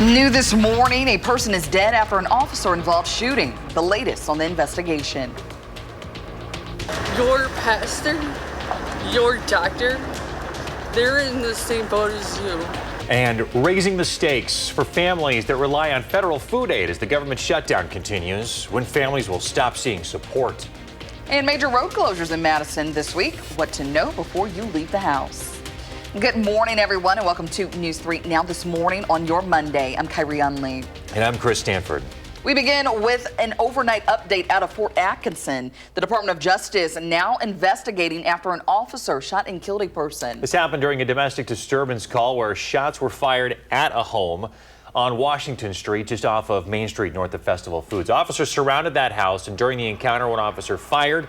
New this morning, a person is dead after an officer-involved shooting. The latest on the investigation. Your pastor, your doctor, they're in the same boat as you. And raising the stakes for families that rely on federal food aid as the government shutdown continues, when families will stop seeing support. And major road closures in Madison this week. What to know before you leave the house. Good morning, everyone, and welcome to News 3 Now this morning on your Monday. I'm Kyrie Unley. And I'm Chris Stanford. We begin with an overnight update out of Fort Atkinson. The Department of Justice now investigating after an officer shot and killed a person. This happened during a domestic disturbance call where shots were fired at a home on Washington Street, just off of Main Street, north of Festival Foods. Officers surrounded that house, and during the encounter, one officer fired,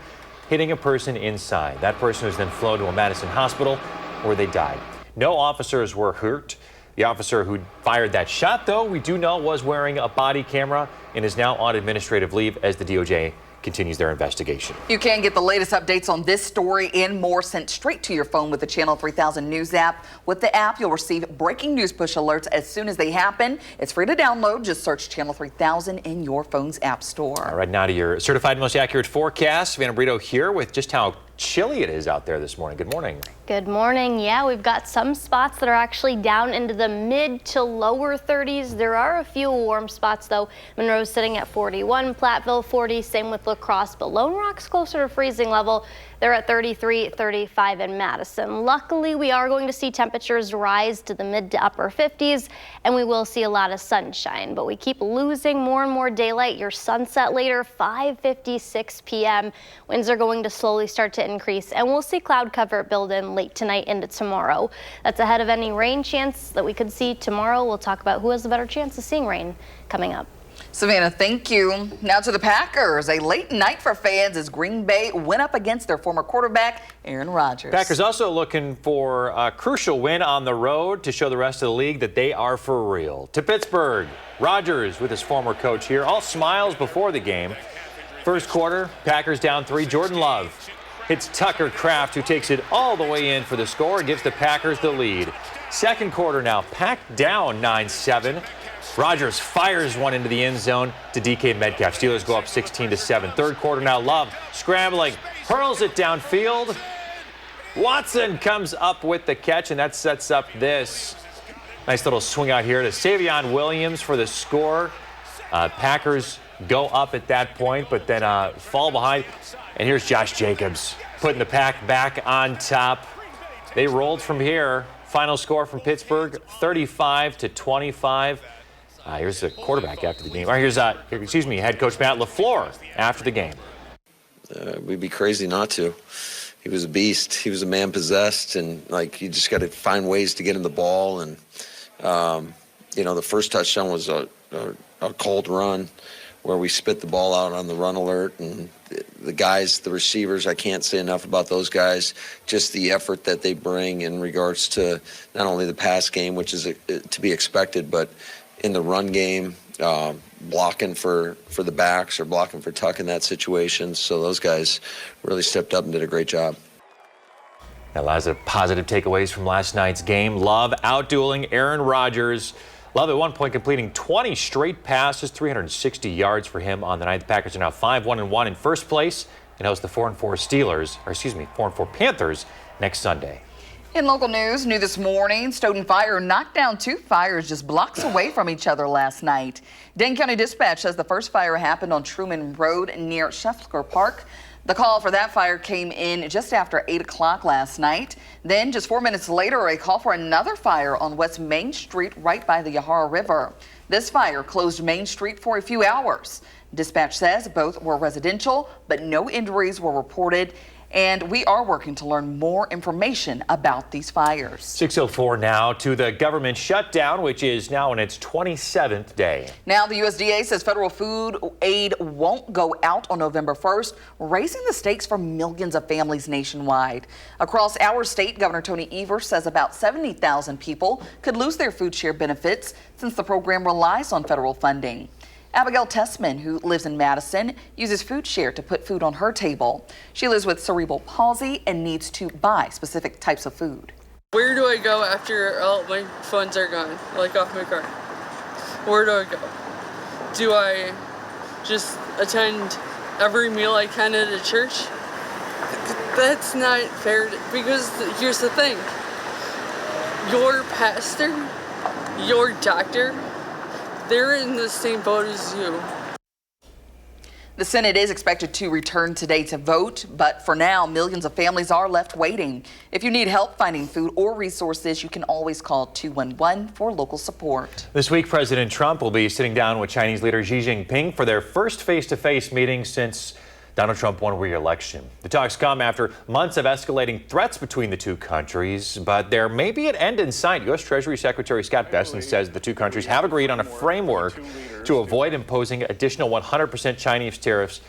hitting a person inside. That person was then flown to a Madison hospital where they died. No officers were hurt. The officer who fired that shot, though, we do know was wearing a body camera and is now on administrative leave as the DOJ continues their investigation. You can get the latest updates on this story and more sent straight to your phone with the Channel 3000 News app. With the app, you'll receive breaking news push alerts as soon as they happen. It's free to download. Just search Channel 3000 in your phone's app store. All right, now to your certified most accurate forecast. Savannah Brito here with just how chilly it is out there this morning. Good morning. Good morning. Yeah, we've got some spots that are actually down into the mid to lower 30s. There are a few warm spots, though. Monroe's sitting at 41, Platteville 40, same with La Crosse, but Lone Rock's closer to freezing level. They're at 33, 35 in Madison. Luckily, we are going to see temperatures rise to the mid to upper 50s, and we will see a lot of sunshine, but we keep losing more and more daylight. Your sunset later, 5:56 p.m. Winds are going to slowly start to increase, and we'll see cloud cover build in late tonight into tomorrow. That's ahead of any rain chance that we could see tomorrow. We'll talk about who has the better chance of seeing rain coming up. Savannah, thank you. Now to the Packers. A late night for fans as Green Bay went up against their former quarterback, Aaron Rodgers. Packers also looking for a crucial win on the road to show the rest of the league that they are for real. To Pittsburgh, Rodgers with his former coach here, all smiles before the game. First quarter, Packers down 3. Jordan Love hits Tucker Kraft, who takes it all the way in for the score and gives the Packers the lead. Second quarter now, Pack down 9-7. Rodgers fires one into the end zone to DK Metcalf. Steelers go up 16-7. Third quarter now, Love scrambling, hurls it downfield. Watson comes up with the catch, and that sets up this nice little swing out here to Savion Williams for the score. Packers go up at that point, but then fall behind. And here's Josh Jacobs putting the Pack back on top. They rolled from here. Final score from Pittsburgh, 35-25. Here's the quarterback after the game. Here's head coach Matt LaFleur after the game. We'd be crazy not to. He was a beast. He was a man possessed, and you just got to find ways to get him the ball. And the first touchdown was a cold run where we spit the ball out on the run alert, and the guys, the receivers, I can't say enough about those guys, just the effort that they bring in regards to not only the pass game, which is to be expected, but in the run game, blocking for the backs or blocking for Tuck in that situation. So those guys really stepped up and did a great job. Now, lots of positive takeaways from last night's game. Love outdueling Aaron Rodgers. Love at one point completing 20 straight passes, 360 yards for him on the night. The Packers are now 5-1-1 in first place and host the 4-4 Panthers next Sunday. In local news, new this morning, Stoughton Fire knocked down 2 fires just blocks away from each other last night. Dane County Dispatch says the first fire happened on Truman Road near Scheffler Park. The call for that fire came in just after 8 o'clock last night. Then just 4 minutes later, a call for another fire on West Main Street right by the Yahara River. This fire closed Main Street for a few hours. Dispatch says both were residential, but no injuries were reported. And we are working to learn more information about these fires. 6:04 now to the government shutdown, which is now in its 27th day. Now the USDA says federal food aid won't go out on November 1st, raising the stakes for millions of families nationwide. Across our state, Governor Tony Evers says about 70,000 people could lose their food share benefits since the program relies on federal funding. Abigail Tessman, who lives in Madison, uses Food Share to put food on her table. She lives with cerebral palsy and needs to buy specific types of food. Where do I go after all my funds are gone, like off my card? Where do I go? Do I just attend every meal I can at a church? That's not fair because here's the thing. Your pastor, your doctor, they're in the same boat as you. The Senate is expected to return today to vote, but for now, millions of families are left waiting. If you need help finding food or resources, you can always call 211 for local support. This week, President Trump will be sitting down with Chinese leader Xi Jinping for their first face-to-face meeting since Donald Trump won re-election. The talks come after months of escalating threats between the two countries, but there may be an end in sight. U.S. Treasury Secretary Scott Bessent says the two countries have agreed on a framework to avoid imposing additional 100% Chinese tariffs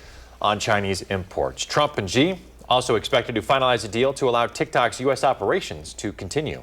on Chinese imports. Trump and Xi also expected to finalize a deal to allow TikTok's U.S. operations to continue.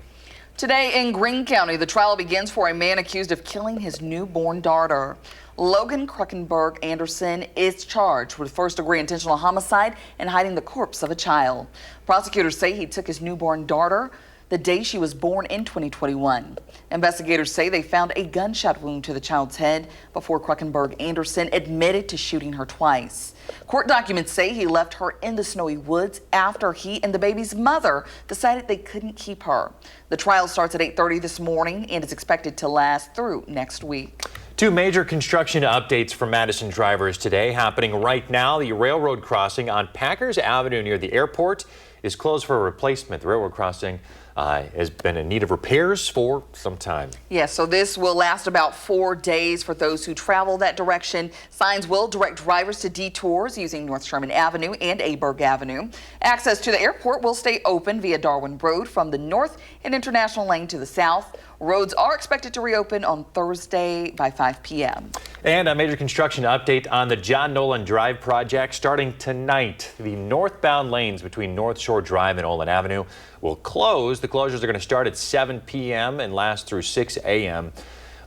Today in Greene County, the trial begins for a man accused of killing his newborn daughter. Logan Kruckenberg Anderson is charged with first-degree intentional homicide and hiding the corpse of a child. Prosecutors say he took his newborn daughter the day she was born in 2021. Investigators say they found a gunshot wound to the child's head before Kruckenberg Anderson admitted to shooting her twice. Court documents say he left her in the snowy woods after he and the baby's mother decided they couldn't keep her. The trial starts at 8:30 this morning and is expected to last through next week. Two major construction updates for Madison drivers today happening right now. The railroad crossing on Packers Avenue near the airport is closed for a replacement. The railroad crossing has been in need of repairs for some time. Yes, so this will last about 4 days for those who travel that direction. Signs will direct drivers to detours using North Sherman Avenue and Aberg Avenue. Access to the airport will stay open via Darwin Road from the north and International Lane to the south. Roads are expected to reopen on Thursday by 5 p.m. And a major construction update on the John Nolan Drive project starting tonight. The northbound lanes between North Shore Drive and Olin Avenue will close. The closures are going to start at 7 p.m. and last through 6 a.m.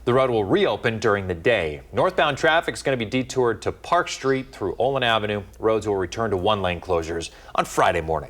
The road will reopen during the day. Northbound traffic is going to be detoured to Park Street through Olin Avenue. Roads will return to one-lane closures on Friday morning.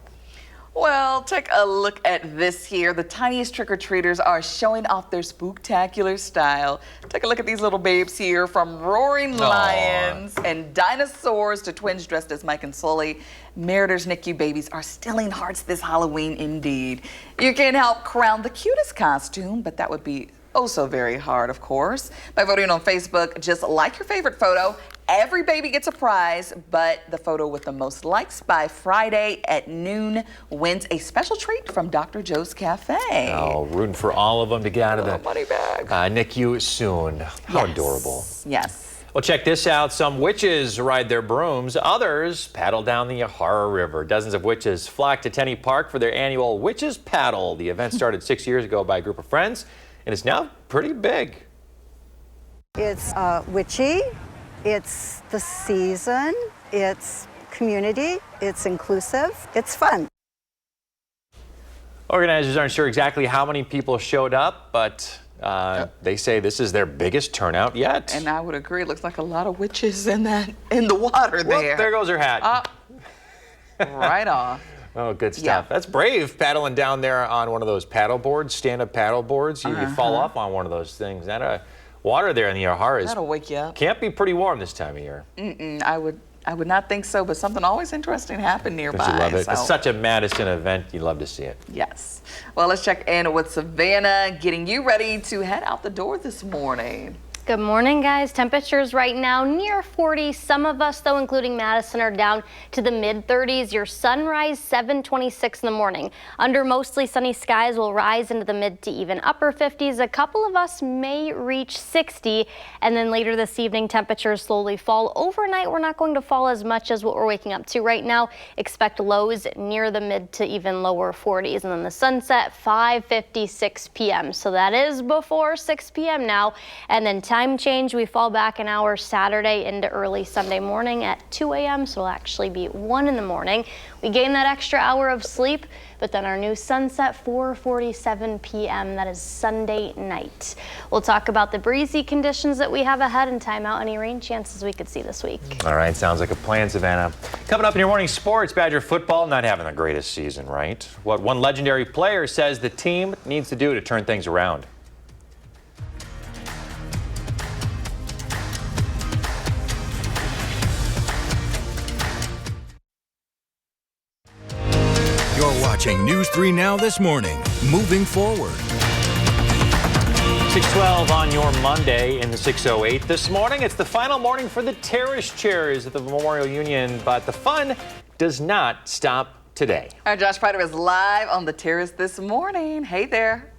Well, take a look at this here. The tiniest trick-or-treaters are showing off their spooktacular style. Take a look at these little babes here, from roaring lions and dinosaurs to twins dressed as Mike and Sully. Meritor's NICU babies are stealing hearts this Halloween indeed. You can help crown the cutest costume, but that would be oh so very hard, of course. By voting on Facebook, just like your favorite photo. Every baby gets a prize, but the photo with the most likes by Friday at noon wins a special treat from Dr. Joe's Cafe. Oh, rooting for all of them to get out of the money bag. NICU soon. How adorable. Yes. Well, check this out. Some witches ride their brooms. Others paddle down the Yahara River. Dozens of witches flock to Tenney Park for their annual Witches Paddle. The event started 6 years ago by a group of friends, and it's now pretty big. It's witchy. It's the season, it's community, it's inclusive, it's fun. Organizers aren't sure exactly how many people showed up, but they say this is their biggest turnout yet. And I would agree. It looks like a lot of witches in the water there. Well, there goes her hat. Right off. Oh, good stuff. Yeah. That's brave, paddling down there on one of those paddle boards, stand-up paddle boards. You fall off on one of those things. Water there in the Yahara That'll wake you up. Can't be pretty warm this time of year. I would not think so, but something always interesting happened nearby. Don't you love it? So. It's such a Madison event. You love to see it. Yes. Well, let's check in with Savannah, getting you ready to head out the door this morning. Good morning, guys. Temperatures right now near 40. Some of us, though, including Madison, are down to the mid-30s. Your sunrise 7:26 in the morning. Under mostly sunny skies will rise into the mid to even upper 50s. A couple of us may reach 60, and then later this evening, temperatures slowly fall. Overnight, we're not going to fall as much as what we're waking up to right now. Expect lows near the mid to even lower 40s, and then the sunset 5:56 p.m. So that is before 6 p.m. now, and then time change, we fall back an hour Saturday into early Sunday morning at 2 a.m. So it'll actually be 1 in the morning. We gain that extra hour of sleep, but then our new sunset 4:47 p.m. That is Sunday night. We'll talk about the breezy conditions that we have ahead and time out any rain chances we could see this week. All right, sounds like a plan, Savannah. Coming up in your morning sports, Badger football not having the greatest season, right? What one legendary player says the team needs to do to turn things around. You're watching News 3 Now this morning. Moving forward. 6:12 on your Monday in the 6:08 this morning. It's the final morning for the Terrace Chairs at the Memorial Union, but the fun does not stop today. Our Josh Prider is live on the terrace this morning. Hey there.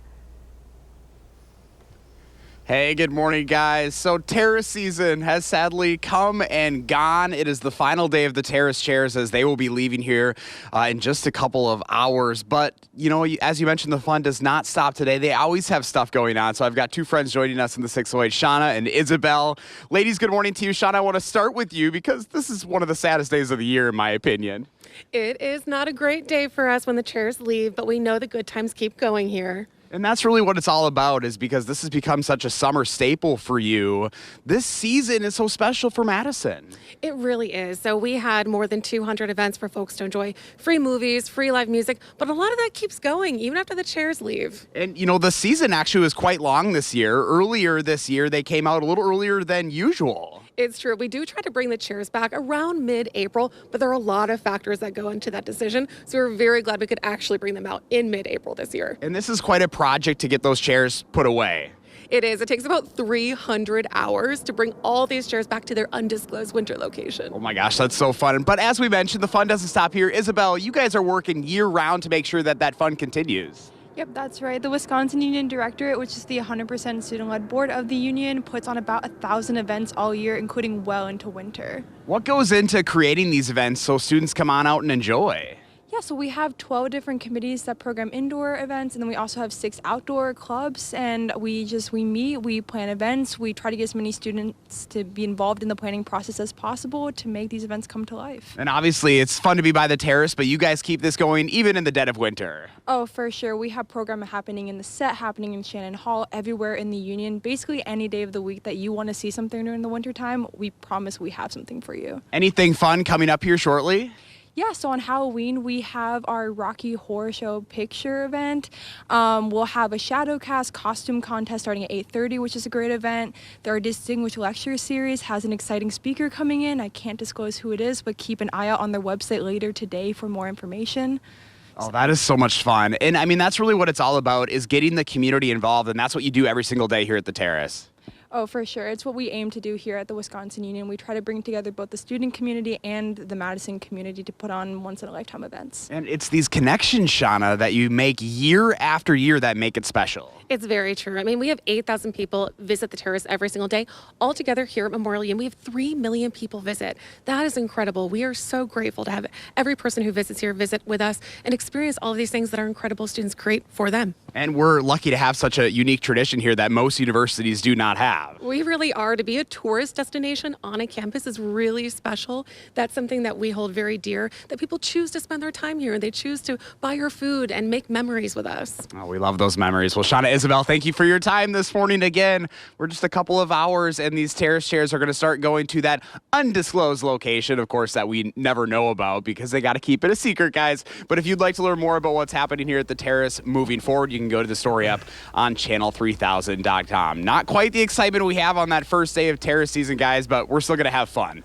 Hey, good morning, guys. So terrace season has sadly come and gone. It is the final day of the Terrace Chairs as they will be leaving here in just a couple of hours. But, you know, as you mentioned, the fun does not stop today. They always have stuff going on. So I've got two friends joining us in the 608, Shauna and Isabel. Ladies, good morning to you. Shauna, I want to start with you because this is one of the saddest days of the year, in my opinion. It is not a great day for us when the chairs leave, but we know the good times keep going here. And that's really what it's all about, is because this has become such a summer staple for you. This season is so special for Madison. It really is. So we had more than 200 events for folks to enjoy. Free movies, free live music, but a lot of that keeps going even after the chairs leave. And, you know, the season actually was quite long this year. Earlier this year, they came out a little earlier than usual. It's true. We do try to bring the chairs back around mid-April, but there are a lot of factors that go into that decision. So we're very glad we could actually bring them out in mid-April this year. And this is quite a project to get those chairs put away. It is. It takes about 300 hours to bring all these chairs back to their undisclosed winter location. Oh my gosh, that's so fun. But as we mentioned, the fun doesn't stop here. Isabel, you guys are working year-round to make sure that that fun continues. Yep, that's right. The Wisconsin Union Directorate, which is the 100% student-led board of the union, puts on about 1,000 events all year, including well into winter. What goes into creating these events so students come on out and enjoy? Yeah, so we have 12 different committees that program indoor events, and then we also have 6 outdoor clubs, and we meet, we plan events, we try to get as many students to be involved in the planning process as possible to make these events come to life. And obviously, it's fun to be by the terrace, but you guys keep this going even in the dead of winter. Oh, for sure. We have programming happening in the set, happening in Shannon Hall, everywhere in the union. Basically, any day of the week that you want to see something during the wintertime, we promise we have something for you. Anything fun coming up here shortly? Yeah, so on Halloween, we have our Rocky Horror Show picture event. We'll have a shadow cast costume contest starting at 8:30, which is a great event. Our Distinguished Lecture Series has an exciting speaker coming in. I can't disclose who it is, but keep an eye out on their website later today for more information. Oh, that is so much fun. And I mean, that's really what it's all about, is getting the community involved. And that's what you do every single day here at the Terrace. Oh, for sure. It's what we aim to do here at the Wisconsin Union. We try to bring together both the student community and the Madison community to put on once-in-a-lifetime events. And it's these connections, Shauna, that you make year after year that make it special. It's very true. I mean, we have 8,000 people visit the terrace every single day. All together here at Memorial Union, we have 3 million people visit. That is incredible. We are so grateful to have every person who visits here visit with us and experience all of these things that our incredible students create for them. And we're lucky to have such a unique tradition here that most universities do not have. We really are. To be a tourist destination on a campus is really special. That's something that we hold very dear, that people choose to spend their time here. They choose to buy our food and make memories with us. Oh, we love those memories. Well, Shauna, Isabel, thank you for your time this morning again. We're just a couple of hours, and these terrace chairs are going to start going to that undisclosed location, of course, that we never know about because they got to keep it a secret, guys. But if you'd like to learn more about what's happening here at the terrace moving forward, you can go to the story up on channel3000.com. Not quite the excitement we have on that first day of terrace season, guys, but we're still going to have fun.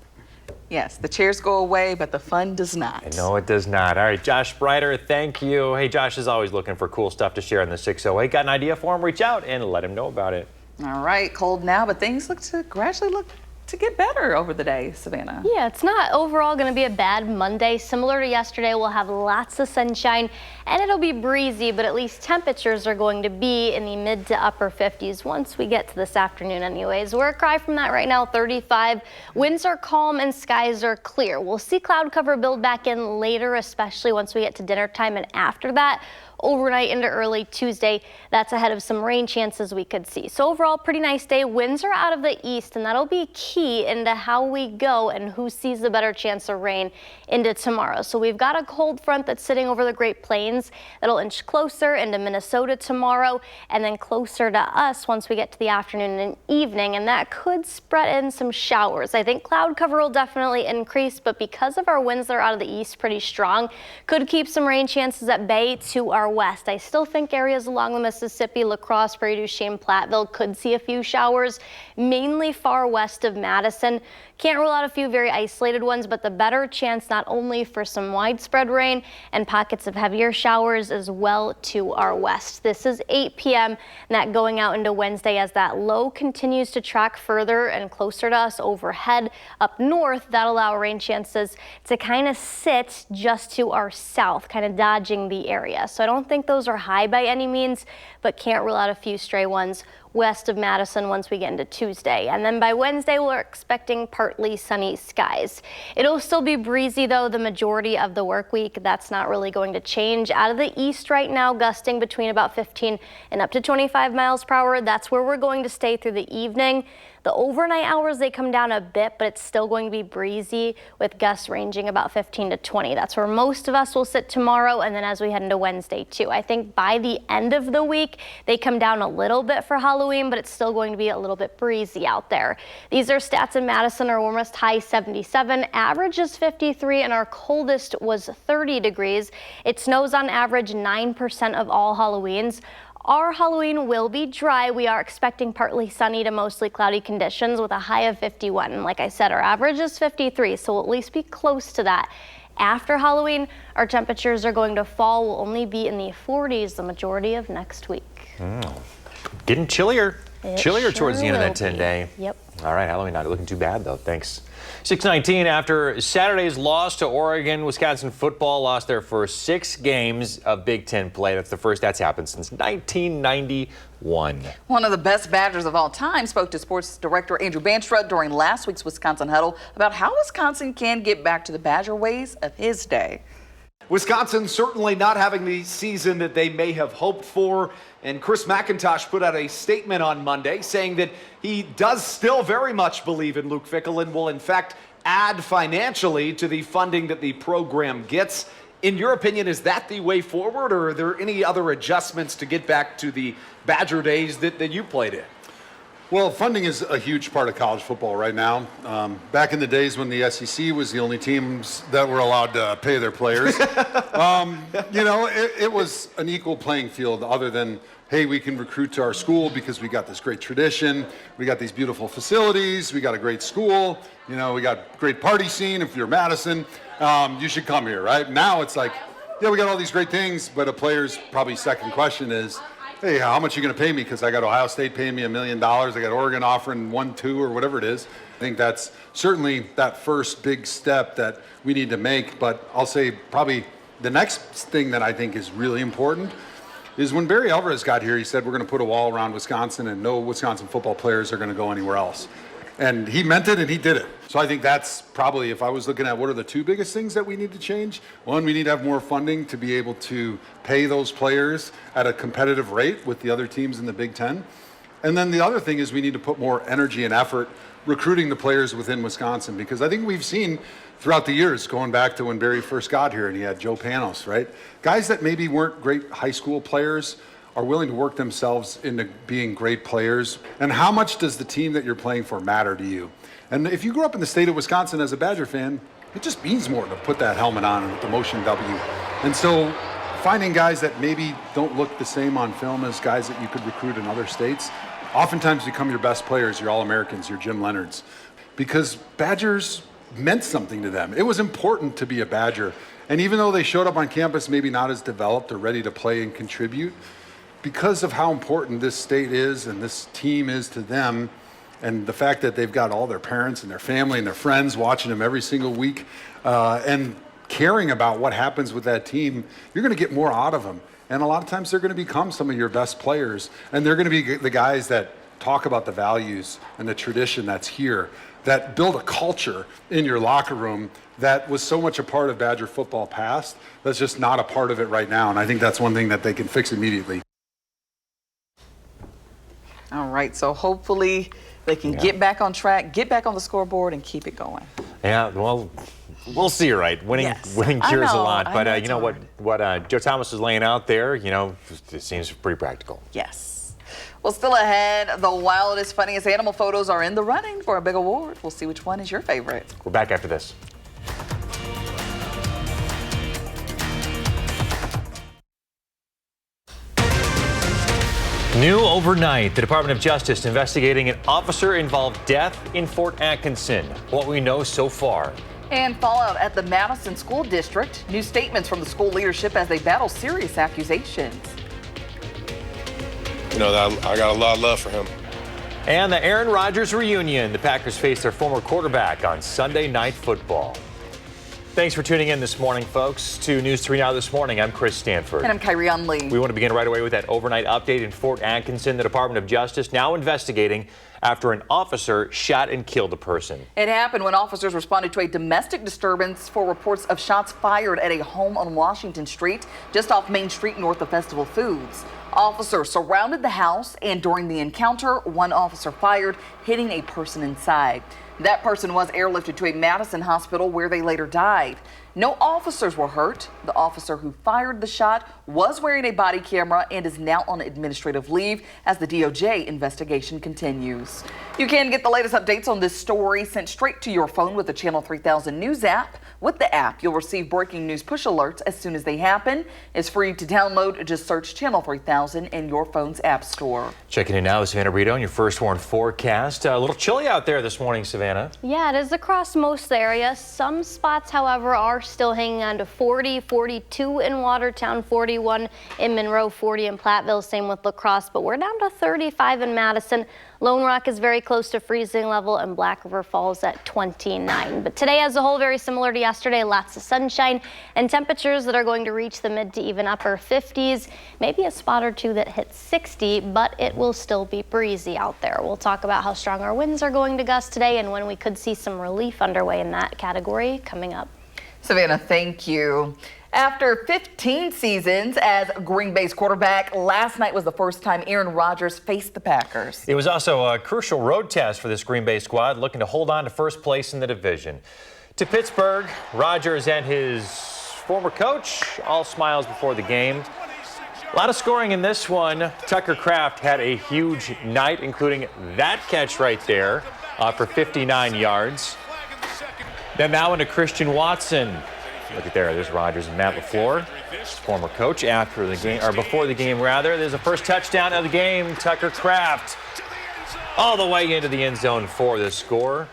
Yes, the chairs go away, but the fun does not. No, it does not. All right, Josh Prider, thank you. Hey, Josh is always looking for cool stuff to share in the 608. Got an idea for him? Reach out and let him know about it. All right, cold now, but things gradually look to get better over the day, Savannah. Yeah, it's not overall going to be a bad Monday. Similar to yesterday, we'll have lots of sunshine and it'll be breezy, but at least temperatures are going to be in the mid to upper 50s once we get to this afternoon anyways. We're a cry from that right now, 35. Winds are calm and skies are clear. We'll see cloud cover build back in later, especially once we get to dinner time, and after that, overnight into early Tuesday, that's ahead of some rain chances we could see. So overall, pretty nice day. Winds are out of the east, and that'll be key into how we go and who sees the better chance of rain into tomorrow. So we've got a cold front that's sitting over the Great Plains that'll inch closer into Minnesota tomorrow and then closer to us once we get to the afternoon and evening, and that could spread in some showers. I think cloud cover will definitely increase, but because of our winds that are out of the east pretty strong, could keep some rain chances at bay to our our west. I still think areas along the Mississippi, La Crosse, Prairie du Chien, Platteville could see a few showers, mainly far west of Madison. Can't rule out a few very isolated ones, but the better chance not only for some widespread rain and pockets of heavier showers as well to our west. This is 8 p.m. and that going out into Wednesday as that low continues to track further and closer to us overhead. Up north, that'll allow rain chances to kind of sit just to our south, kind of dodging the area. So I don't think those are high by any means, but can't rule out a few stray ones west of Madison once we get into Tuesday. And then by Wednesday, we're expecting partly sunny skies. It'll still be breezy, though, the majority of the work week. That's not really going to change. Out of the east right now, gusting between about 15 and up to 25 miles per hour. That's where we're going to stay through the evening. The overnight hours, they come down a bit, but it's still going to be breezy with gusts ranging about 15 to 20. That's where most of us will sit tomorrow, and then as we head into Wednesday too. I think by the end of the week, they come down a little bit for Halloween, but it's still going to be a little bit breezy out there. These are stats in Madison. Our warmest high 77, average is 53, and our coldest was 30 degrees. It snows on average 9% of all Halloweens. Our Halloween will be dry. We are expecting partly sunny to mostly cloudy conditions with a high of 51. And like I said, our average is 53, so we'll at least be close to that. After Halloween, our temperatures are going to fall. We'll only be in the 40s the majority of next week. Getting chillier. Chillier sure towards the end of that will 10-day. Yep. All right, Halloween not looking too bad, though. Thanks. 6:19 after Saturday's loss to Oregon, Wisconsin football lost their first 6 games of Big Ten play. That's the first that's happened since 1991. One of the best Badgers of all time spoke to sports director Andrew Banstrud during last week's Wisconsin Huddle about how Wisconsin can get back to the Badger ways of his day. Wisconsin certainly not having the season that they may have hoped for. And Chris McIntosh put out a statement on Monday saying that he does still very much believe in Luke Fickell and will in fact add financially to the funding that the program gets. In your opinion, is that the way forward, or are there any other adjustments to get back to the Badger days that you played in? Well, funding is a huge part of college football right now. Back in the days when the SEC was the only teams that were allowed to pay their players, it was an equal playing field other than, hey, we can recruit to our school because we got this great tradition, we got these beautiful facilities, we got a great school, we got great party scene. If you're Madison, you should come here, right? Now it's like, yeah, we got all these great things, but a player's probably second question is, hey, how much are you going to pay me? Because I got Ohio State paying me $1 million. I got Oregon offering 1-2 or whatever it is. I think that's certainly that first big step that we need to make. But I'll say probably the next thing that I think is really important is when Barry Alvarez got here, he said we're going to put a wall around Wisconsin and no Wisconsin football players are going to go anywhere else. And he meant it and he did it. So I think that's probably, if I was looking at what are the 2 biggest things that we need to change, one, we need to have more funding to be able to pay those players at a competitive rate with the other teams in the Big Ten. And then the other thing is we need to put more energy and effort recruiting the players within Wisconsin, because I think we've seen throughout the years, going back to when Barry first got here and he had Joe Panos, right? Guys that maybe weren't great high school players are willing to work themselves into being great players. And how much does the team that you're playing for matter to you? And if you grew up in the state of Wisconsin as a Badger fan, it just means more to put that helmet on with the Motion W. And so finding guys that maybe don't look the same on film as guys that you could recruit in other states, oftentimes become your best players, your All-Americans, your Jim Leonards, because Badgers meant something to them. It was important to be a Badger. And even though they showed up on campus maybe not as developed or ready to play and contribute, because of how important this state is and this team is to them, and the fact that they've got all their parents and their family and their friends watching them every single week and caring about what happens with that team, you're going to get more out of them. And a lot of times they're going to become some of your best players, and they're going to be the guys that talk about the values and the tradition that's here, that build a culture in your locker room that was so much a part of Badger football past that's just not a part of it right now. And I think that's one thing that they can fix immediately. All right, so hopefully they can get back on track, get back on the scoreboard, and keep it going. Yeah, well, we'll see, right? Winning cures a lot. But you know what Joe Thomas is laying out there, it seems pretty practical. Yes. Well, still ahead, the wildest, funniest animal photos are in the running for a big award. We'll see which one is your favorite. We're back after this. New overnight, the Department of Justice investigating an officer-involved death in Fort Atkinson. What we know so far. And fallout at the Madison School District. New statements from the school leadership as they battle serious accusations. You know, I got a lot of love for him. And the Aaron Rodgers reunion. The Packers face their former quarterback on Sunday Night Football. Thanks for tuning in this morning, folks, to News 3 Now This Morning. I'm Chris Stanford. And I'm Kyrie Lee. We want to begin right away with that overnight update in Fort Atkinson. The Department of Justice now investigating after an officer shot and killed a person. It happened when officers responded to a domestic disturbance for reports of shots fired at a home on Washington Street, just off Main Street north of Festival Foods. Officers surrounded the house, and during the encounter, one officer fired, hitting a person inside. That person was airlifted to a Madison hospital where they later died. No officers were hurt. The officer who fired the shot was wearing a body camera and is now on administrative leave as the DOJ investigation continues. You can get the latest updates on this story sent straight to your phone with the Channel 3000 News app. With the app, you'll receive breaking news push alerts as soon as they happen. It's free to download. Just search Channel 3000 in your phone's app store. Checking in now with Savannah Brito on your first warn forecast. A little chilly out there this morning, Savannah. Yeah, it is across most areas. Some spots, however, are still hanging on to 40, 42 in Watertown, 41 in Monroe, 40 in Platteville, same with La Crosse, but we're down to 35 in Madison. Lone Rock is very close to freezing level, and Black River Falls at 29. But today as a whole, very similar to yesterday, lots of sunshine and temperatures that are going to reach the mid to even upper 50s, maybe a spot or two that hits 60, but it will still be breezy out there. We'll talk about how strong our winds are going to gust today and when we could see some relief underway in that category coming up. Savannah, thank you. After 15 seasons as Green Bay's quarterback, last night was the first time Aaron Rodgers faced the Packers. It was also a crucial road test for this Green Bay squad, looking to hold on to first place in the division. To Pittsburgh, Rodgers and his former coach, all smiles before the game. A lot of scoring in this one. Tucker Kraft had a huge night, including that catch right there for 59 yards. Then now into Christian Watson. Look at there, there's Rodgers and Matt LaFleur, his former coach, after the game, or before the game rather. There's the first touchdown of the game. Tucker Kraft all the way into the end zone for the score.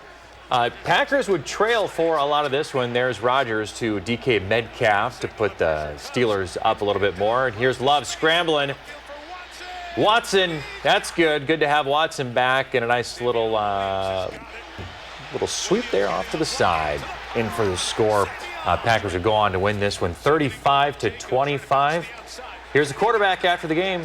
Packers would trail for a lot of this one. There's Rodgers to DK Metcalf to put the Steelers up a little bit more. And here's Love scrambling. Watson, that's good. Good to have Watson back, and a nice little sweep there off to the side. In for the score. Packers would go on to win this one 35-25. Here's the quarterback after the game.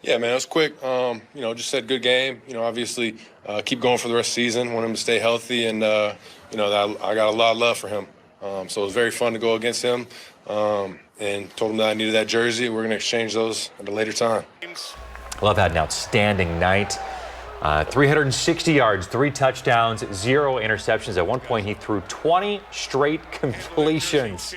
Yeah, man, it was quick. Just said good game. Obviously keep going for the rest of the season. Want him to stay healthy, and I got a lot of love for him. So it was very fun to go against him, and told him that I needed that jersey. We're going to exchange those at a later time. Love had an outstanding night. 360 yards, 3 touchdowns, 0 interceptions. At one point, he threw 20 straight completions.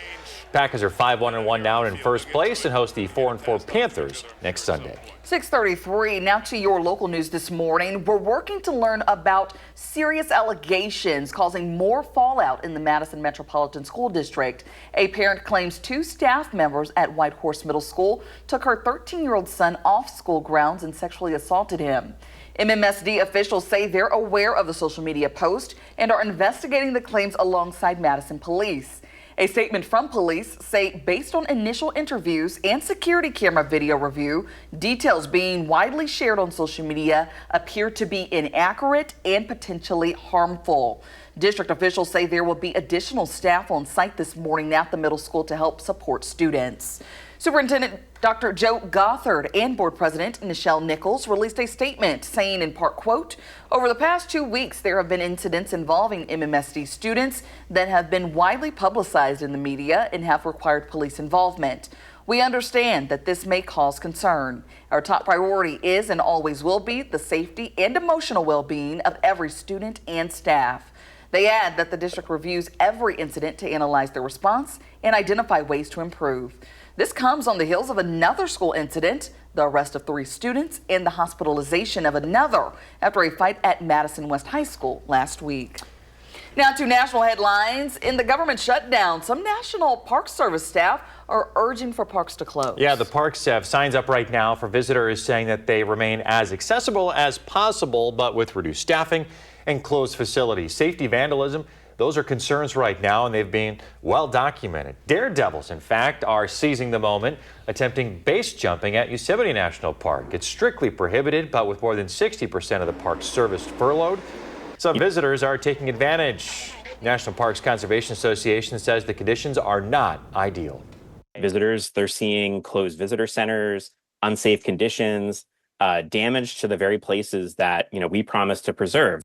Packers are 5-1-1 now in first place and host the 4-4 Panthers next Sunday. 6:33. Now to your local news this morning. We're working to learn about serious allegations causing more fallout in the Madison Metropolitan School District. A parent claims 2 staff members at White Horse Middle School took her 13-year-old son off school grounds and sexually assaulted him. MMSD officials say they're aware of the social media post and are investigating the claims alongside Madison police. A statement from police say based on initial interviews and security camera video review, details being widely shared on social media appear to be inaccurate and potentially harmful. District officials say there will be additional staff on site this morning at the middle school to help support students. Superintendent Dr. Joe Gothard and Board President Nichelle Nichols released a statement saying in part, quote, over the past 2 weeks, there have been incidents involving MMSD students that have been widely publicized in the media and have required police involvement. We understand that this may cause concern. Our top priority is and always will be the safety and emotional well-being of every student and staff. They add that the district reviews every incident to analyze the response and identify ways to improve. This comes on the heels of another school incident, the arrest of 3 students and the hospitalization of another after a fight at Madison West High School last week. Now to national headlines. In the government shutdown, some National Park Service staff are urging for parks to close. Yeah, the parks have signs up right now for visitors saying that they remain as accessible as possible, but with reduced staffing and closed facilities. Safety, vandalism, those are concerns right now, and they've been well documented. Daredevils, in fact, are seizing the moment, attempting base jumping at Yosemite National Park. It's strictly prohibited, but with more than 60% of the park's service furloughed, some visitors are taking advantage. National Parks Conservation Association says the conditions are not ideal. Visitors, they're seeing closed visitor centers, unsafe conditions, damage to the very places that, we promised to preserve.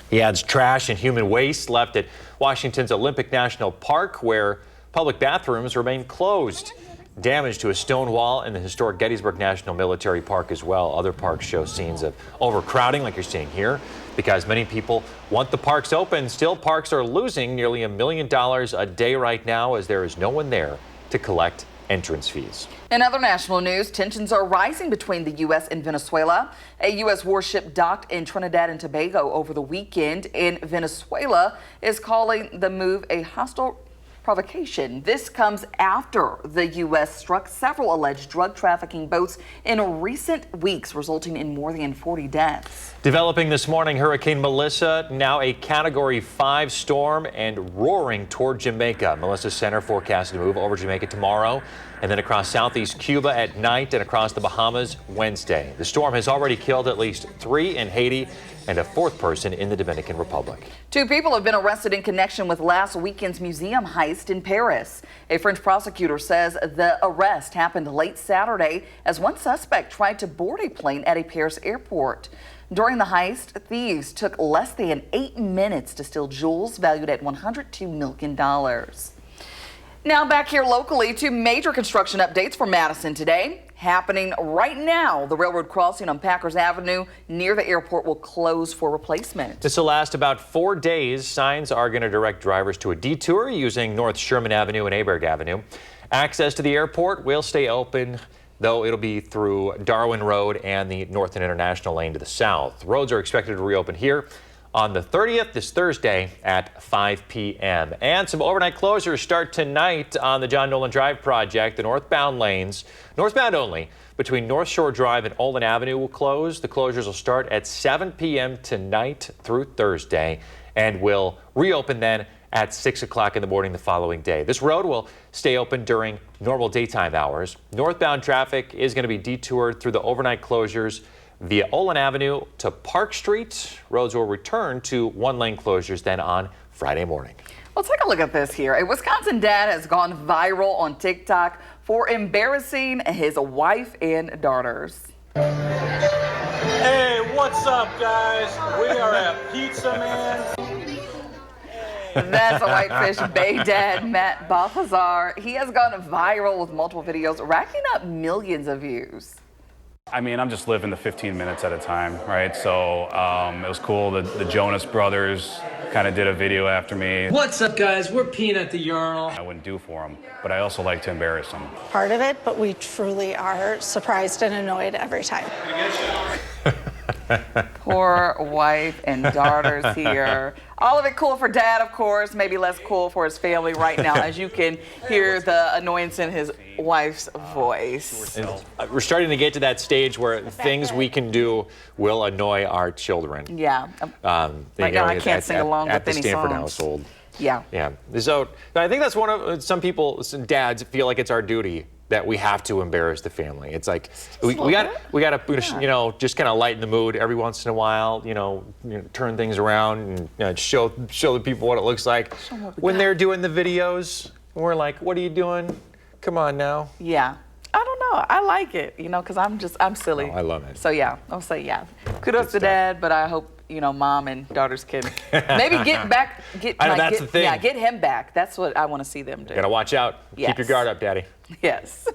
He adds trash and human waste left at Washington's Olympic National Park, where public bathrooms remain closed. Damage to a stone wall in the historic Gettysburg National Military Park as well. Other parks show scenes of overcrowding like you're seeing here because many people want the parks open. Still, parks are losing nearly $1 million a day right now as there is no one there to collect entrance fees. In other national news, tensions are rising between the U.S. and Venezuela. A U.S. warship docked in Trinidad and Tobago over the weekend, and Venezuela is calling the move a hostile provocation. This comes after the U.S. struck several alleged drug trafficking boats in recent weeks, resulting in more than 40 deaths. Developing this morning, Hurricane Melissa, now a Category 5 storm and roaring toward Jamaica. Melissa's center forecast to move over Jamaica tomorrow and then across southeast Cuba at night and across the Bahamas Wednesday. The storm has already killed at least 3 in Haiti and a 4th person in the Dominican Republic. 2 people have been arrested in connection with last weekend's museum heist in Paris. A French prosecutor says the arrest happened late Saturday as one suspect tried to board a plane at a Paris airport. During the heist, thieves took less than 8 minutes to steal jewels valued at $102 million. Now back here locally, 2 major construction updates for Madison today. Happening right now, the railroad crossing on Packers Avenue near the airport will close for replacement. This will last about 4 days. Signs are going to direct drivers to a detour using North Sherman Avenue and Aberg Avenue. Access to the airport will stay open, though it'll be through Darwin Road and the North and International Lane to the south. Roads are expected to reopen here on the 30th, this Thursday at 5 p.m. And some overnight closures start tonight on the John Nolan Drive project. The northbound lanes, northbound only, between North Shore Drive and Olin Avenue will close. The closures will start at 7 p.m. tonight through Thursday and will reopen then at 6 o'clock in the morning the following day. This road will stay open during normal daytime hours. Northbound traffic is going to be detoured through the overnight closures via Olin Avenue to Park Street. Roads will return to 1-lane closures then on Friday morning. Well, take a look at this here. A Wisconsin dad has gone viral on TikTok for embarrassing his wife and daughters. Hey, what's up, guys? We are at Pizza Man. That's a Whitefish Bay dad, Matt Balthazar. He has gone viral with multiple videos, racking up millions of views. I mean, I'm just living the 15 minutes at a time, right? So it was cool. The Jonas Brothers kind of did a video after me. What's up, guys? We're peeing at the urinal. I wouldn't do for them, but I also like to embarrass them. Part of it, but we truly are surprised and annoyed every time. Poor wife and daughters here. All of it cool for dad, of course, maybe less cool for his family right now, as you can hear the annoyance in his wife's voice. We're starting to get to that stage where things we can do will annoy our children. Yeah. Right now I can't sing along with any songs. At the Stanford household. Yeah. Yeah. So I think that's one of some people, some dads feel like it's our duty that we have to embarrass the family. It's like we got to just kind of lighten the mood every once in a while. Turn things around and show the people what it looks like when they're doing the videos. We're like, what are you doing? Come on now. Yeah. I don't know. I like it, because I'm silly. Oh, I love it. So yeah, I'll say yeah. Kudos to dad, but I hope mom and daughters can maybe get him back. That's the thing. Yeah, get him back. That's what I want to see them do. Gotta watch out. Yes. Keep your guard up, Daddy. Yes.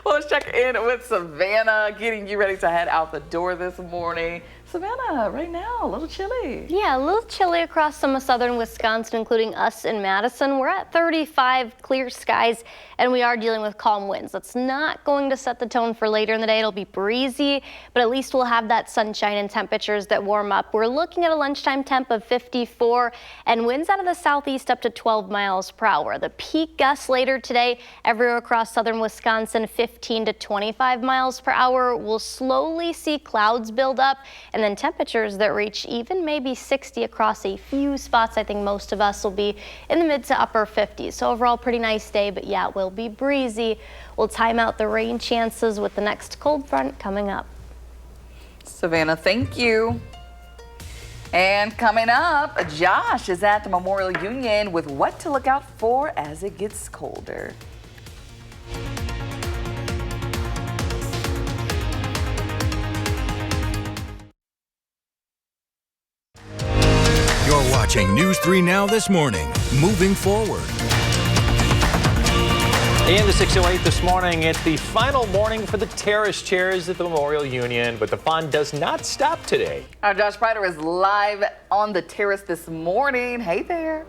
Well, let's check in with Savannah, getting you ready to head out the door this morning. Savannah, right now, a little chilly. Yeah, a little chilly across some of southern Wisconsin, including us in Madison. We're at 35, clear skies, and we are dealing with calm winds. That's not going to set the tone for later in the day. It'll be breezy, but at least we'll have that sunshine and temperatures that warm up. We're looking at a lunchtime temp of 54 and winds out of the southeast up to 12 miles per hour. The peak gusts later today everywhere across southern Wisconsin, 15 to 25 miles per hour. We'll slowly see clouds build up, and then temperatures that reach even maybe 60 across a few spots. I think most of us will be in the mid to upper 50s. So overall, pretty nice day, but yeah, it will be breezy. We'll time out the rain chances with the next cold front coming up. Savannah, thank you. And coming up, Josh is at the Memorial Union with what to look out for as it gets colder. You're watching News 3 Now this morning. Moving forward. In the 608 this morning, it's the final morning for the terrace chairs at the Memorial Union, but the fun does not stop today. Our Josh Breider is live on the terrace this morning. Hey there.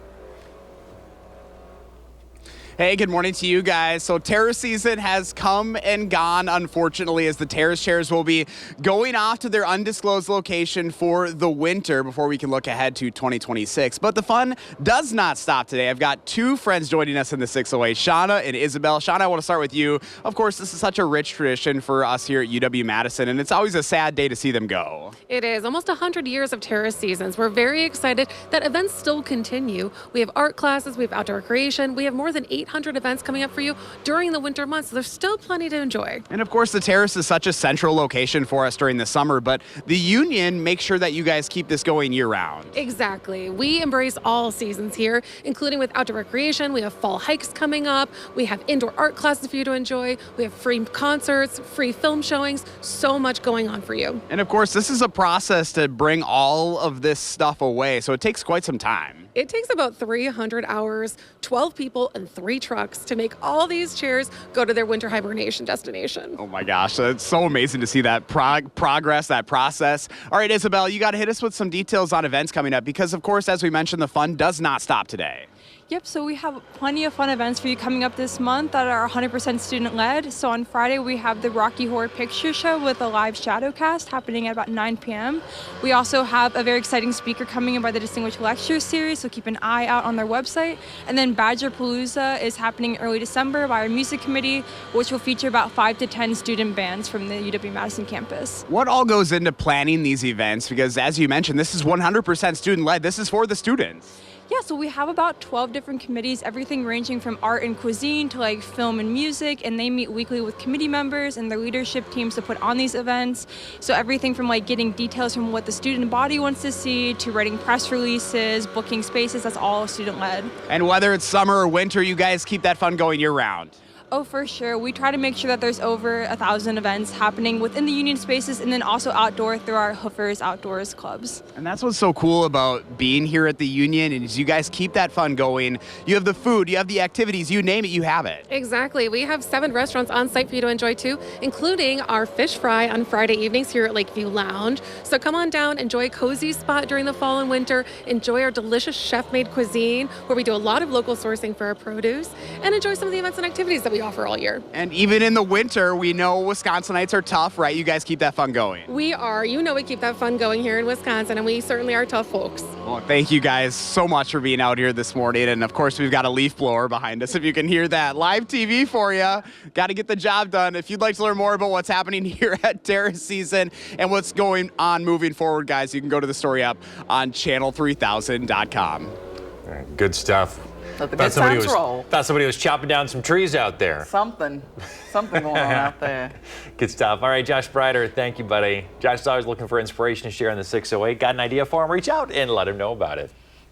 Hey, good morning to you guys. So terrace season has come and gone, unfortunately, as the terrace chairs will be going off to their undisclosed location for the winter before we can look ahead to 2026. But the fun does not stop today. I've got two friends joining us in the 608, Shauna and Isabel. Shauna, I want to start with you. Of course, this is such a rich tradition for us here at UW-Madison, and it's always a sad day to see them go. It is almost 100 years of terrace seasons. We're very excited that events still continue. We have art classes, we have outdoor recreation, we have more than 800 events coming up for you during the winter months. So there's still plenty to enjoy. And of course, the terrace is such a central location for us during the summer, but the Union makes sure that you guys keep this going year round. Exactly. We embrace all seasons here, including with outdoor recreation. We have fall hikes coming up. We have indoor art classes for you to enjoy. We have free concerts, free film showings, so much going on for you. And of course, this is a process to bring all of this stuff away, so it takes quite some time. It takes about 300 hours, 12 people, and 3 trucks to make all these chairs go to their winter hibernation destination. Oh my gosh, it's so amazing to see that progress, that process. All right, Isabel, you got to hit us with some details on events coming up because, of course, as we mentioned, the fun does not stop today. Yep, so we have plenty of fun events for you coming up this month that are 100% student-led. So on Friday, we have the Rocky Horror Picture Show with a live shadow cast happening at about 9 p.m. We also have a very exciting speaker coming in by the Distinguished Lecturer Series, so keep an eye out on their website. And then Badger Palooza is happening early December by our music committee, which will feature about 5 to 10 student bands from the UW-Madison campus. What all goes into planning these events? Because as you mentioned, this is 100% student-led. This is for the students. Yeah, so we have about 12 different committees, everything ranging from art and cuisine to like film and music, and they meet weekly with committee members and their leadership teams to put on these events. So everything from like getting details from what the student body wants to see to writing press releases, booking spaces, that's all student-led. And whether it's summer or winter, you guys keep that fun going year-round. Oh, for sure. We try to make sure that there's over 1,000 events happening within the Union spaces and then also outdoor through our Hoofers Outdoors clubs. And that's what's so cool about being here at the Union is you guys keep that fun going. You have the food, you have the activities, you name it, you have it. Exactly. We have 7 restaurants on site for you to enjoy too, including our fish fry on Friday evenings here at Lakeview Lounge. So come on down, enjoy a cozy spot during the fall and winter, enjoy our delicious chef-made cuisine where we do a lot of local sourcing for our produce, and enjoy some of the events and activities that we offer all year. And even in the winter, we know Wisconsinites are tough, right? You guys keep that fun going. We are. You know we keep that fun going here in Wisconsin, and we certainly are tough folks. Well, thank you guys so much for being out here this morning. And of course, we've got a leaf blower behind us, if you can hear that. Live TV for you. Got to get the job done. If you'd like to learn more about what's happening here at terrace season and what's going on moving forward, guys, you can go to the story up on channel3000.com. Good stuff. Let the good times roll. Thought somebody was chopping down some trees out there. Something going on out there. Good stuff. All right, Josh Breider, thank you, buddy. Josh is always looking for inspiration to share on the 608. Got an idea for him? Reach out and let him know about it.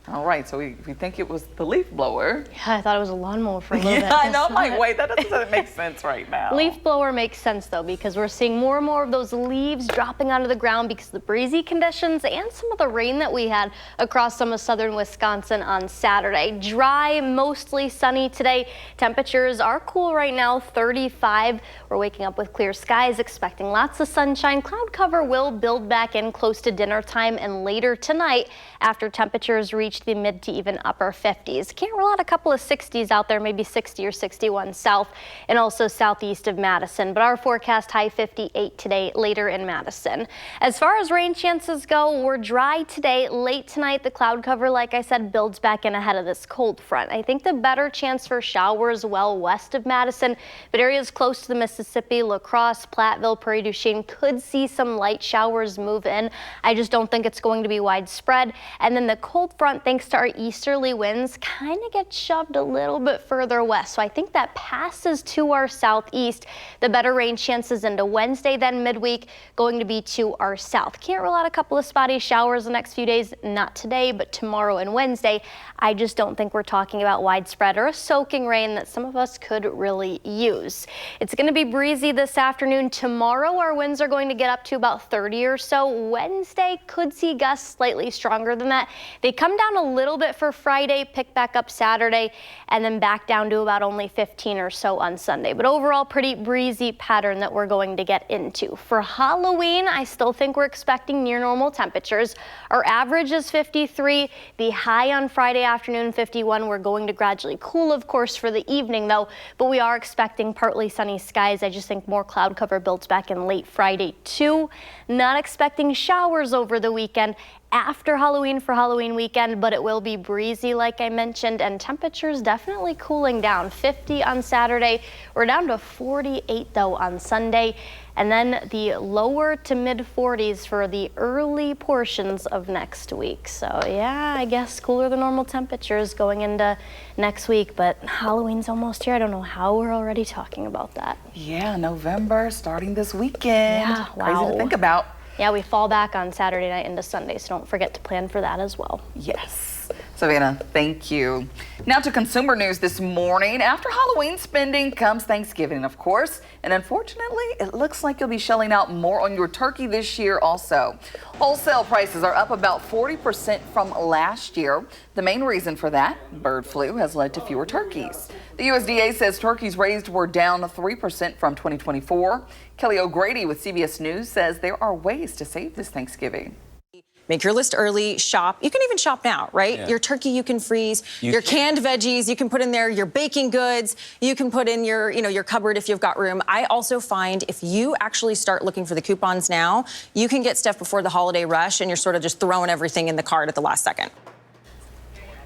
All right, so we think it was the leaf blower. Yeah, I thought it was a lawnmower for a little bit. Yeah, I know. It's I'm like, not. wait, that doesn't make sense right now. Leaf blower makes sense though, because we're seeing more and more of those leaves dropping onto the ground because of the breezy conditions and some of the rain that we had across some of southern Wisconsin on Saturday. Dry, mostly sunny today. Temperatures are cool right now, 35. We're waking up with clear skies, expecting lots of sunshine. Cloud cover will build back in close to dinner time and later tonight after temperatures reach the mid to even upper 50s. Can't rule out a couple of 60s out there, maybe 60 or 61 south and also southeast of Madison. But our forecast high 58 today, later in Madison. As far as rain chances go, we're dry today. Late tonight, the cloud cover, like I said, builds back in ahead of this cold front. I think the better chance for showers well west of Madison, but areas close to the Mississippi, La Crosse, Platteville, Prairie du Chien could see some light showers move in. I just don't think it's going to be widespread. And then the cold front, thanks to our easterly winds, kind of gets shoved a little bit further west. So I think that passes to our southeast. The better rain chances into Wednesday, then midweek, going to be to our south. Can't rule out a couple of spotty showers the next few days, not today, but tomorrow and Wednesday. I just don't think we're talking about widespread or a soaking rain that some of us could really use. It's going to be breezy this afternoon. Tomorrow, our winds are going to get up to about 30 or so. Wednesday could see gusts slightly stronger than that. They come down a little bit for Friday, pick back up Saturday, and then back down to about only 15 or so on Sunday. But overall, pretty breezy pattern that we're going to get into. For Halloween, I still think we're expecting near normal temperatures. Our average is 53. The high on Friday afternoon, 51. We're going to gradually cool, of course, for the evening, though, but we are expecting partly sunny skies. I just think more cloud cover builds back in late Friday, too. Not expecting showers over the weekend after Halloween for Halloween weekend, but it will be breezy, like I mentioned, and temperatures definitely cooling down. 50 on Saturday. We're down to 48, though, on Sunday. And then the lower to mid 40s for the early portions of next week. So yeah, I guess cooler than normal temperatures going into next week, but Halloween's almost here. I don't know how we're already talking about that. Yeah, November starting this weekend. Yeah, wow. Crazy to think about. Yeah, we fall back on Saturday night into Sunday, so don't forget to plan for that as well. Yes. Savannah, thank you. Now to consumer news this morning. After Halloween spending comes Thanksgiving, of course. And unfortunately, it looks like you'll be shelling out more on your turkey this year also. Wholesale prices are up about 40% from last year. The main reason for that, bird flu, has led to fewer turkeys. The USDA says turkeys raised were down 3% from 2024. Kelly O'Grady with CBS News says there are ways to save this Thanksgiving. Make your list early, shop. You can even shop now, right? Yeah. Your turkey you can freeze, your canned veggies you can put in there, your baking goods you can put in your, your cupboard if you've got room. I also find if you actually start looking for the coupons now, you can get stuff before the holiday rush and you're sort of just throwing everything in the cart at the last second.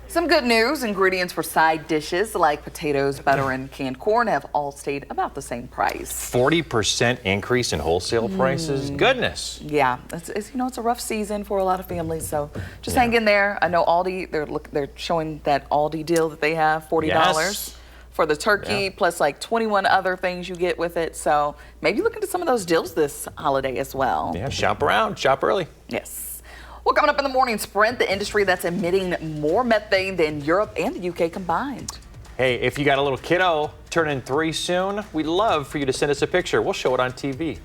Some good news, ingredients for side dishes like potatoes, butter, and canned corn have all stayed about the same price. 40% increase in wholesale prices? Goodness. Yeah, it's a rough season for a lot of families, so just hang in there. I know Aldi, they're showing that Aldi deal that they have, $40 for the turkey, plus like 21 other things you get with it. So maybe look into some of those deals this holiday as well. Yeah, shop around, shop early. Yes. Well, coming up in the morning sprint, the industry that's emitting more methane than Europe and the UK combined. Hey, if you got a little kiddo turning 3 soon, we'd love for you to send us a picture. We'll show it on TV.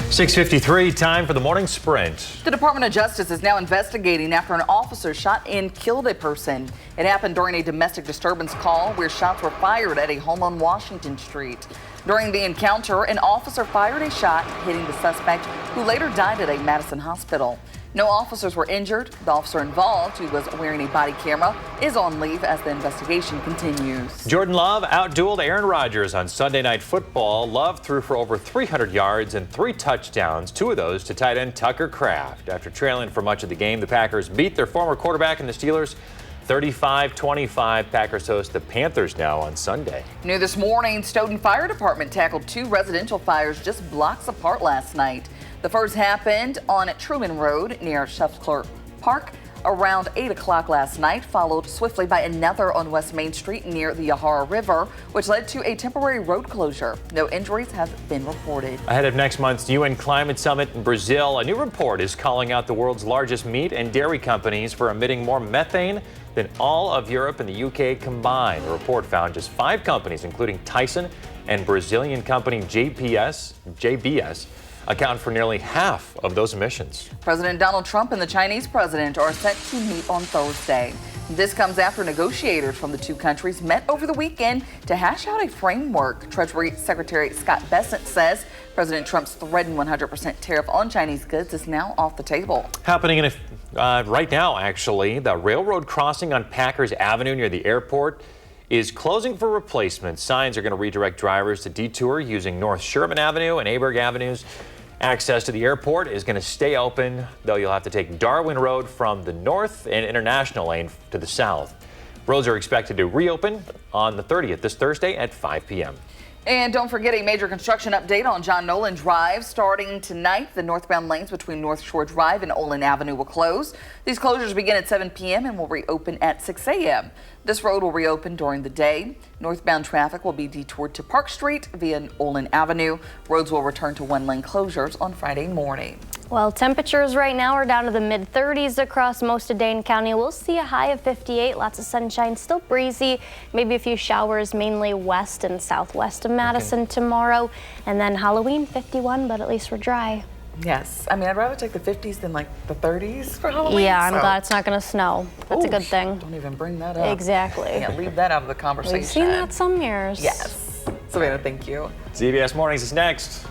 .653, time for the morning sprint. The Department of Justice is now investigating after an officer shot and killed a person. It happened during a domestic disturbance call where shots were fired at a home on Washington Street. During the encounter, an officer fired a shot, hitting the suspect, who later died at a Madison hospital. No officers were injured. The officer involved, who was wearing a body camera, is on leave as the investigation continues. Jordan Love outdueled Aaron Rodgers on Sunday Night Football. Love threw for over 300 yards and 3 touchdowns, 2 of those to tight end Tucker Kraft. After trailing for much of the game, the Packers beat their former quarterback and the Steelers 35-25. Packers host the Panthers now on Sunday. New this morning, Stoughton Fire Department tackled 2 residential fires just blocks apart last night. The first happened on Truman Road near Scheffler Park. around 8 o'clock last night, followed swiftly by another on West Main Street near the Yahara River, which led to a temporary road closure. No injuries have been reported. Ahead of next month's UN Climate Summit in Brazil, a new report is calling out the world's largest meat and dairy companies for emitting more methane than all of Europe and the UK combined. The report found just 5 companies, including Tyson and Brazilian company JBS, account for nearly half of those emissions. President Donald Trump and the Chinese president are set to meet on Thursday. This comes after negotiators from the two countries met over the weekend to hash out a framework. Treasury Secretary Scott Bessent says President Trump's threatened 100% tariff on Chinese goods is now off the table. Happening in right now, actually, the railroad crossing on Packers Avenue near the airport is closing for replacement. Signs are going to redirect drivers to detour using North Sherman Avenue and Aberg Avenues. Access to the airport is going to stay open, though you'll have to take Darwin Road from the north and International Lane to the south. Roads are expected to reopen on the 30th, this Thursday at 5 p.m. And don't forget a major construction update on John Nolan Drive. Starting tonight, the northbound lanes between North Shore Drive and Olin Avenue will close. These closures begin at 7 p.m. and will reopen at 6 a.m. This road will reopen during the day. Northbound traffic will be detoured to Park Street via Olin Avenue. Roads will return to one-lane closures on Friday morning. Well, temperatures right now are down to the mid-30s across most of Dane County. We'll see a high of 58, lots of sunshine, still breezy, maybe a few showers mainly west and southwest of Madison tomorrow. And then Halloween 51, but at least we're dry. Yes, I mean, I'd rather take the 50s than like the 30s for Halloween. Yeah, I'm glad it's not going to snow. That's a good thing. Don't even bring that up. Exactly. Can't leave that out of the conversation. We've seen that some years. Yes. Savannah, thank you. CBS Mornings is next.